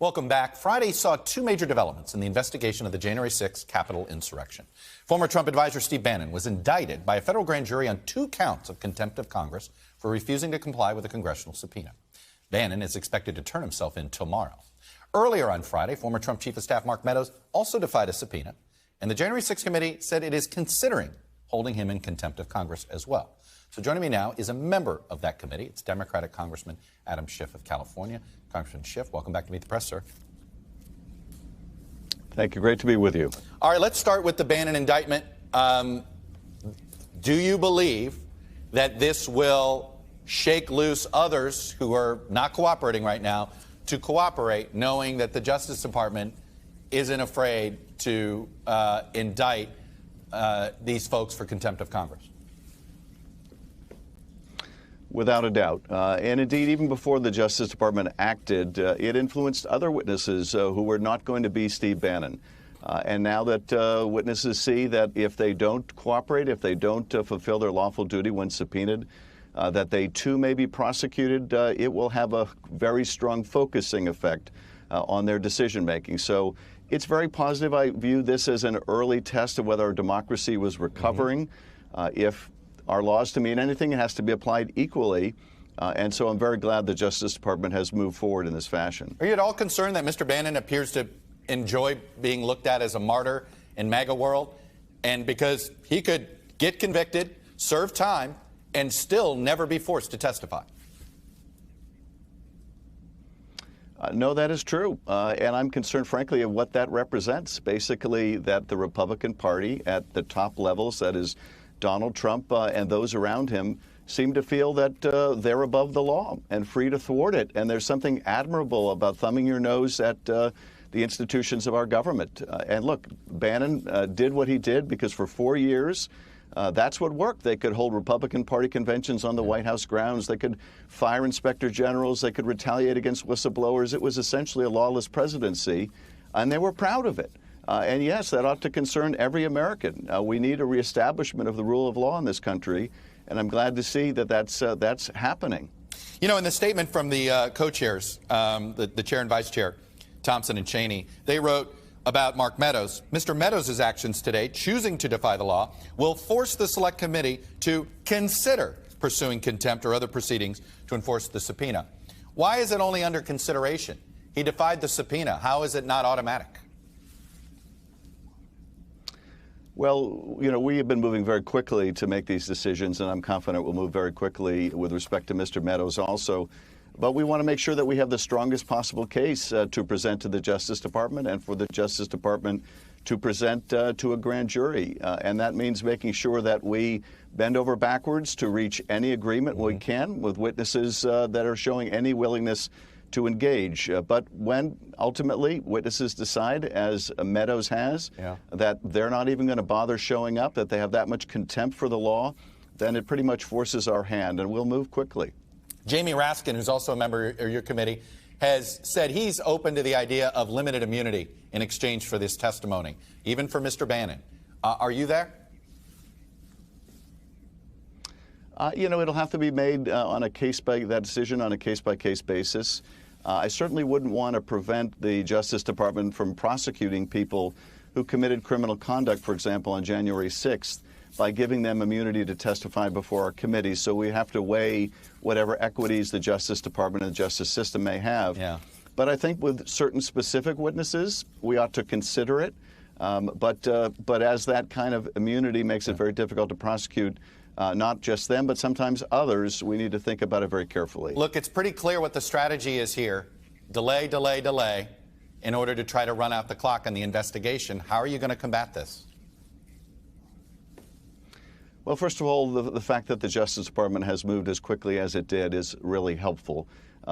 Welcome back. Friday saw two major developments in the investigation of the January 6th Capitol insurrection. Former Trump advisor Steve Bannon was indicted by a federal grand jury on 2 counts of contempt of Congress for refusing to comply with a congressional subpoena. Bannon is expected to turn himself in tomorrow. Earlier on Friday, former Trump Chief of Staff Mark Meadows also defied a subpoena, and the January 6th committee said it is considering holding him in contempt of Congress as well. So joining me now is a member of that committee. It's Democratic Congressman Adam Schiff of California. Congressman Schiff, welcome back to Meet the Press, sir. Thank you. Great to be with you. All right, let's start with the Bannon indictment. Do you believe that this will shake loose others who are not cooperating right now to cooperate, knowing that the Justice Department isn't afraid to indict these folks for contempt of Congress? Without a doubt. And indeed, even before the Justice Department acted, it influenced other witnesses who were not going to be Steve Bannon. And now that witnesses see that if they don't cooperate, if they don't fulfill their lawful duty when subpoenaed, that they too may be prosecuted, it will have a very strong focusing effect on their decision making. So it's very positive. I view this as an early test of whether our democracy was recovering. If our laws to mean anything, it has to be applied equally. And so I'm very glad the Justice Department has moved forward in this fashion. Are you at all concerned that Mr. Bannon appears to enjoy being looked at as a martyr in MAGA world? And because he could get convicted, serve time, and still never be forced to testify? No, that is true. And I'm concerned, frankly, of what that represents. Basically, that the Republican Party at the top levels, that is Donald Trump and those around him, seem to feel that they're above the law and free to thwart it. And there's something admirable about thumbing your nose at the institutions of our government. And look, Bannon did what he did because for 4 years, that's what worked. They could hold Republican Party conventions on the White House grounds. They could fire inspector generals. They could retaliate against whistleblowers. It was essentially a lawless presidency, and they were proud of it. And yes, that ought to concern every American. We need a reestablishment of the rule of law in this country, and I'm glad to see that that's happening. You know, in the statement from the co-chairs, the chair and vice chair, Thompson and Cheney, they wrote about Mark Meadows. Mr. Meadows' actions today, choosing to defy the law, will force the Select Committee to consider pursuing contempt or other proceedings to enforce the subpoena. Why is it only under consideration? He defied the subpoena. How is it not automatic? Well, you know, we have been moving very quickly to make these decisions, and I'm confident we'll move very quickly with respect to Mr. Meadows also. But we want to make sure that we have the strongest possible case to present to the Justice Department and for the Justice Department to present to a grand jury. And that means making sure that we bend over backwards to reach any agreement we can with witnesses that are showing any willingness to engage. But when ultimately witnesses decide, as Meadows has, that they're not even going to bother showing up, that they have that much contempt for the law, then it pretty much forces our hand, and we'll move quickly. Jamie Raskin, who's also a member of your committee, has said he's open to the idea of limited immunity in exchange for this testimony, even for Mr. Bannon. Are you there? You know, it'll have to be made on a that decision on a case-by-case basis. I certainly wouldn't want to prevent the Justice Department from prosecuting people who committed criminal conduct, for example, on January 6th, by giving them immunity to testify before our committee. So we have to weigh whatever equities the Justice Department and the justice system may have. But I think with certain specific witnesses, we ought to consider it. But as that kind of immunity makes it very difficult to prosecute not just them, but sometimes others, we need to think about it very carefully. Look, it's pretty clear what the strategy is here. Delay, delay, delay, in order to try to run out the clock on the investigation. How are you going to combat this? Well, first of all, the fact that the Justice Department has moved as quickly as it did is really helpful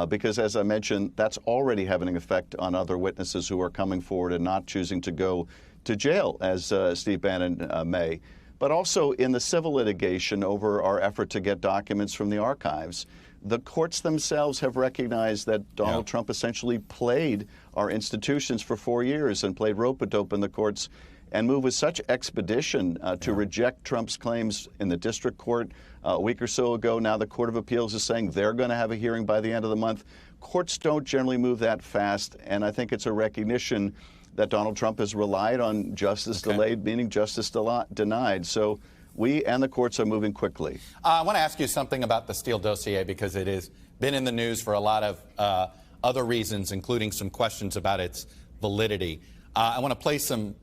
because, as I mentioned, that's already having an effect on other witnesses who are coming forward and not choosing to go to jail, as Steve Bannon may. But also in the civil litigation over our effort to get documents from the archives, the courts themselves have recognized that Donald Trump essentially played our institutions for 4 years and played rope-a-dope in the courts and moved with such expedition to reject Trump's claims in the district court a week or so ago. Now the Court of Appeals is saying they're going to have a hearing by the end of the month. Courts don't generally move that fast, and I think it's a recognition that Donald Trump has relied on justice delayed, meaning justice denied. So we and the courts are moving quickly. I want to ask you something about the Steele dossier because it has been in the news for a lot of other reasons, including some questions about its validity. I want to play some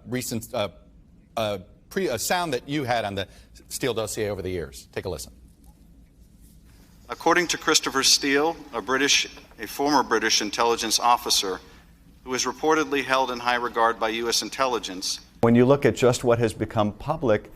recent sound that you had on the Steele dossier over the years. Take a listen. According to Christopher Steele, a former British intelligence officer who is reportedly held in high regard by U.S. intelligence. When you look at just what has become public,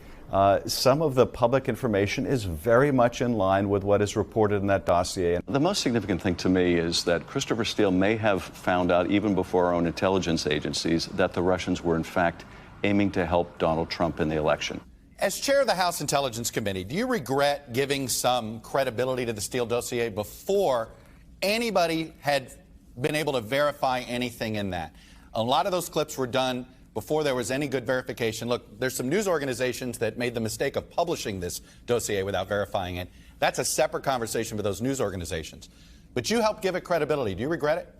some of the public information is very much in line with what is reported in that dossier. The most significant thing to me is that Christopher Steele may have found out, even before our own intelligence agencies, that the Russians were in fact aiming to help Donald Trump in the election. As chair of the House Intelligence Committee, do you regret giving some credibility to the Steele dossier before anybody had been able to verify anything in that? A lot of those clips were done before there was any good verification. Look, there's some news organizations that made the mistake of publishing this dossier without verifying it. That's a separate conversation with those news organizations. But you helped give it credibility. Do you regret it?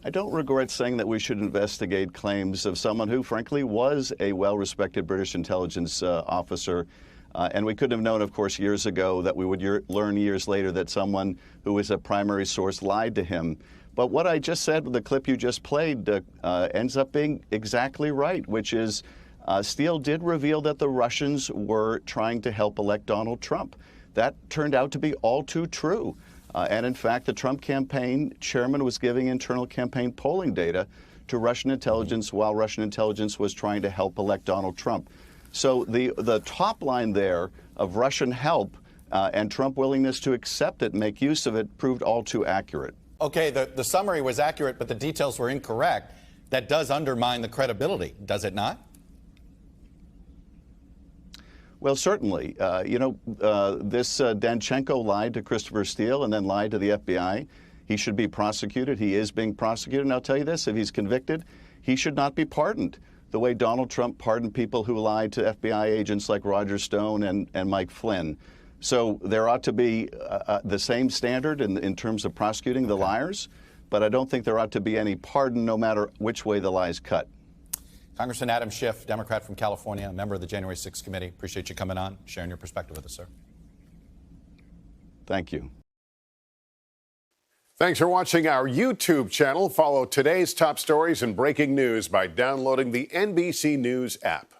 I don't regret saying that we should investigate claims of someone who, frankly, was a well-respected British intelligence officer. And we could have known, of course, years ago that we would learn years later that someone who was a primary source lied to him. But what I just said with the clip you just played ends up being exactly right, which is Steele did reveal that the Russians were trying to help elect Donald Trump. That turned out to be all too true. And in fact, the Trump campaign chairman was giving internal campaign polling data to Russian intelligence while Russian intelligence was trying to help elect Donald Trump. So the top line there of Russian help and Trump willingness to accept it, make use of it, proved all too accurate. Okay, the summary was accurate, but the details were incorrect. That does undermine the credibility, does it not? Well, certainly. This Danchenko lied to Christopher Steele and then lied to the FBI. He should be prosecuted. He is being prosecuted. And I'll tell you this, if he's convicted, he should not be pardoned the way Donald Trump pardoned people who lied to FBI agents like Roger Stone and Mike Flynn. So there ought to be the same standard in terms of prosecuting the liars, but I don't think there ought to be any pardon no matter which way the lies cut. Congressman Adam Schiff, Democrat from California, a member of the January 6th committee. Appreciate you coming on, sharing your perspective with us, sir. Thank you. Thanks for watching our YouTube channel. Follow today's top stories and breaking news by downloading the NBC News app.